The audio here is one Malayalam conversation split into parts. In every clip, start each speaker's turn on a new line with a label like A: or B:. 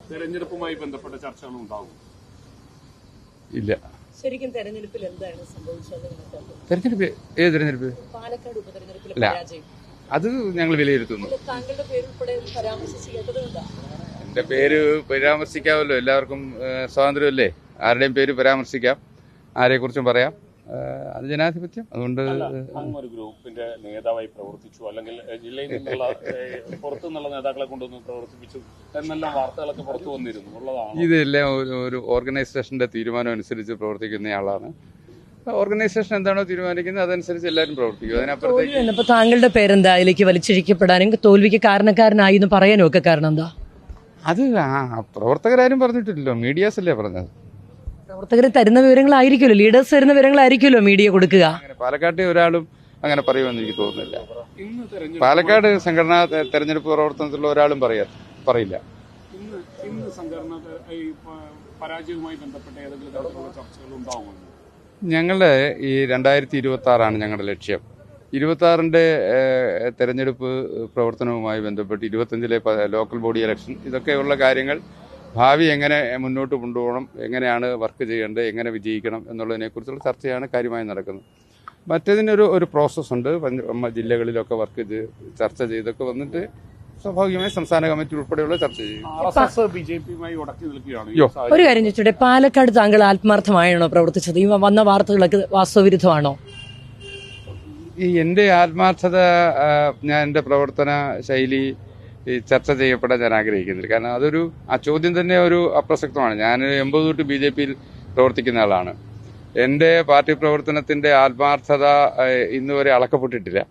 A: തെരഞ്ഞെടുപ്പുമായി ബന്ധപ്പെട്ട ചർച്ചകൾ ഉണ്ടാകും?
B: ഇല്ല.
C: ശരിക്കും തെരഞ്ഞെടുപ്പിൽ എന്താണ് സംഭവിച്ചത്?
B: തെരഞ്ഞെടുപ്പ് ഏത് തെരഞ്ഞെടുപ്പ്?
C: പാലക്കാട് ഉപതെരഞ്ഞെടുപ്പിലെ
B: ഇല്ല,
C: പരാജയം
B: അത് ഞങ്ങൾ വിലയിരുത്തുന്നു.
C: താങ്കളുടെ പേരുൾപ്പെടെ പരാമർശിച്ച് കേട്ടതുകൊണ്ടാണ്.
B: എൻ്റെ പേര് പരാമർശിക്കാമല്ലോ, എല്ലാവർക്കും സ്വാതന്ത്ര്യമല്ലേ, ആരുടെയും പേര് പരാമർശിക്കാം, ആരെക്കുറിച്ചും പറയാം, അത് ജനാധിപത്യം. അതുകൊണ്ട്
A: ഒരു ഗ്രൂപ്പിന്റെ നേതാവായി പ്രവർത്തിച്ചു, അല്ലെങ്കിൽ ജില്ലയിൽ നിന്നുള്ള പുറത്തുനിന്നുള്ള നേതാക്കളെ കൊണ്ടുവന്ന് പ്രവർത്തിപ്പിച്ചു എന്നെല്ലാം വാർത്തകളൊക്കെ പുറത്തു വന്നിരുന്നു ഉള്ളതാണ്.
B: ഇതെല്ലാം ഒരു ഓർഗനൈസേഷന്റെ തീരുമാനം അനുസരിച്ച് പ്രവർത്തിക്കുന്നയാളാണ്. ഓർഗനൈസേഷൻ എന്താണോ തീരുമാനിക്കുന്നത് അതനുസരിച്ച് എല്ലാവരും പ്രവർത്തിക്കും. അതിനപ്പുറത്തേക്ക്
C: താങ്കളുടെ പേരെന്താ അതിലേക്ക് വലിച്ചിഴിക്കപ്പെടാനും തോൽവിക്ക് കാരണക്കാരനായി എന്ന് പറയാനും ഒക്കെ കാരണം എന്താ?
B: അത് പ്രവർത്തകരാരും പറഞ്ഞിട്ടില്ലല്ലോ, മീഡിയാസ് അല്ലേ പറഞ്ഞത്.
C: പ്രവർത്തകർ തരുന്ന വിവരങ്ങളായിരിക്കുമല്ലോ, ലീഡേഴ്സ് തരുന്ന വിവരങ്ങളായിരിക്കുമല്ലോ മീഡിയ കൊടുക്കുക.
B: അങ്ങനെ പാലക്കാട്ടെ ഒരാളും അങ്ങനെ പറയുമെന്ന് എനിക്ക് തോന്നുന്നില്ല. പാലക്കാട് സംഘടനാ തെരഞ്ഞെടുപ്പ് പ്രവർത്തനത്തിലുള്ള ഒരാളും പറയില്ല.
A: ഇന്ന് സംഘടന പരാജയവുമായി ബന്ധപ്പെട്ട ഏതെങ്കിലും തരത്തിലുള്ള ചർച്ചകൾ ഉണ്ടാവുമോ?
B: ഞങ്ങളുടെ ഈ 2026 ഞങ്ങളുടെ ലക്ഷ്യം. 26 തെരഞ്ഞെടുപ്പ് പ്രവർത്തനവുമായി ബന്ധപ്പെട്ട് 25 ലോക്കൽ ബോഡി ഇലക്ഷൻ, ഇതൊക്കെയുള്ള കാര്യങ്ങൾ ഭാവി എങ്ങനെ മുന്നോട്ട് കൊണ്ടുപോകണം, എങ്ങനെയാണ് വർക്ക് ചെയ്യേണ്ടത്, എങ്ങനെ വിജയിക്കണം എന്നുള്ളതിനെക്കുറിച്ചുള്ള ചർച്ചയാണ് കാര്യമായി നടക്കുന്നത്. മറ്റേതിനൊരു പ്രോസസ്സുണ്ട്. ജില്ലകളിലൊക്കെ വർക്ക് ചർച്ച ചെയ്തൊക്കെ വന്നിട്ട് സ്വാഭാവികമായി സംസ്ഥാന കമ്മിറ്റി ഉൾപ്പെടെയുള്ള ചർച്ച ചെയ്യും.
C: ഒരു കാര്യം ചോദിച്ചോട്ടെ, പാലക്കാട് താങ്കൾ ആത്മാർത്ഥമായാണോ പ്രവർത്തിച്ചത്? ഈ വന്ന വാർത്തകളൊക്കെ വാസ്തവവിരുദ്ധമാണോ?
B: എൻ്റെ ആത്മാർത്ഥത, ഞാൻ എൻ്റെ പ്രവർത്തന ശൈലി ചർച്ച ചെയ്യപ്പെടാൻ ഞാൻ ആഗ്രഹിക്കുന്നില്ല. കാരണം ആ ചോദ്യം തന്നെ ഒരു അപ്രസക്തമാണ്. ഞാൻ 80 തൊട്ട് BJPയിൽ പ്രവർത്തിക്കുന്ന ആളാണ്. എൻ്റെ പാർട്ടി പ്രവർത്തനത്തിൻ്റെ ആത്മാർത്ഥത ഇന്നുവരെ അളക്കപ്പെട്ടിട്ടില്ല.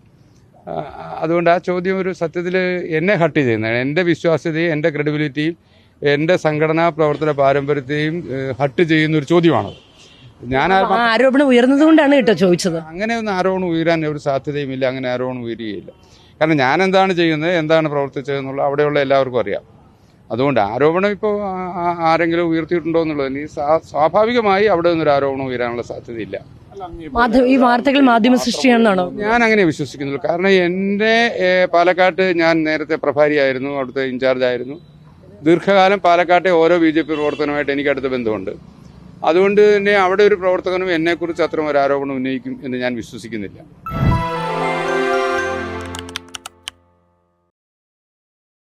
B: അതുകൊണ്ട് ആ ചോദ്യം ഒരു സത്യത്തിൽ എന്നെ ഹട്ട് ചെയ്യുന്നതാണ്. എൻ്റെ വിശ്വാസ്യതയും എൻ്റെ ക്രെഡിബിലിറ്റിയും എൻ്റെ സംഘടനാ പ്രവർത്തന പാരമ്പര്യത്തെയും ഹട്ട് ചെയ്യുന്ന ഒരു ചോദ്യമാണ്. ഞാൻ
C: ആരോപണം ഉയർന്നതുകൊണ്ടാണ് കേട്ടോ ചോദിച്ചത്.
B: അങ്ങനെയൊന്നും ആരോപണം ഉയരാൻ ഒരു സാധ്യതയുമില്ല. അങ്ങനെ ആരോപണം ഉയരുകയില്ല. കാരണം ഞാൻ എന്താണ് ചെയ്യുന്നത്, എന്താണ് പ്രവർത്തിച്ചതെന്നുള്ള അവിടെയുള്ള എല്ലാവർക്കും അറിയാം. അതുകൊണ്ട് ആരോപണം ഇപ്പോൾ ആരെങ്കിലും ഉയർത്തിയിട്ടുണ്ടോ എന്നുള്ളത് സ്വാഭാവികമായി അവിടെ നിന്നൊരു ആരോപണം ഉയരാനുള്ള സാധ്യതയില്ല.
C: ഈ വാർത്തകൾ മാധ്യമ സൃഷ്ടിയാണെന്നാണോ?
B: ഞാൻ അങ്ങനെ വിശ്വസിക്കുന്നുള്ളൂ. കാരണം എൻ്റെ പാലക്കാട്ട് ഞാൻ നേരത്തെ പ്രഭാരിയായിരുന്നു, അവിടുത്തെ ഇൻചാർജ് ആയിരുന്നു. ദീർഘകാലം പാലക്കാട്ടെ ഓരോ BJP പ്രവർത്തനമായിട്ട് എനിക്ക് അടുത്ത ബന്ധമുണ്ട്. അതുകൊണ്ട് തന്നെ അവിടെ ഒരു പ്രവർത്തകനും എന്നെക്കുറിച്ച് അത്തരം ഒരു ആരോപണം ഉന്നയിക്കും എന്ന് ഞാൻ വിശ്വസിക്കുന്നില്ല.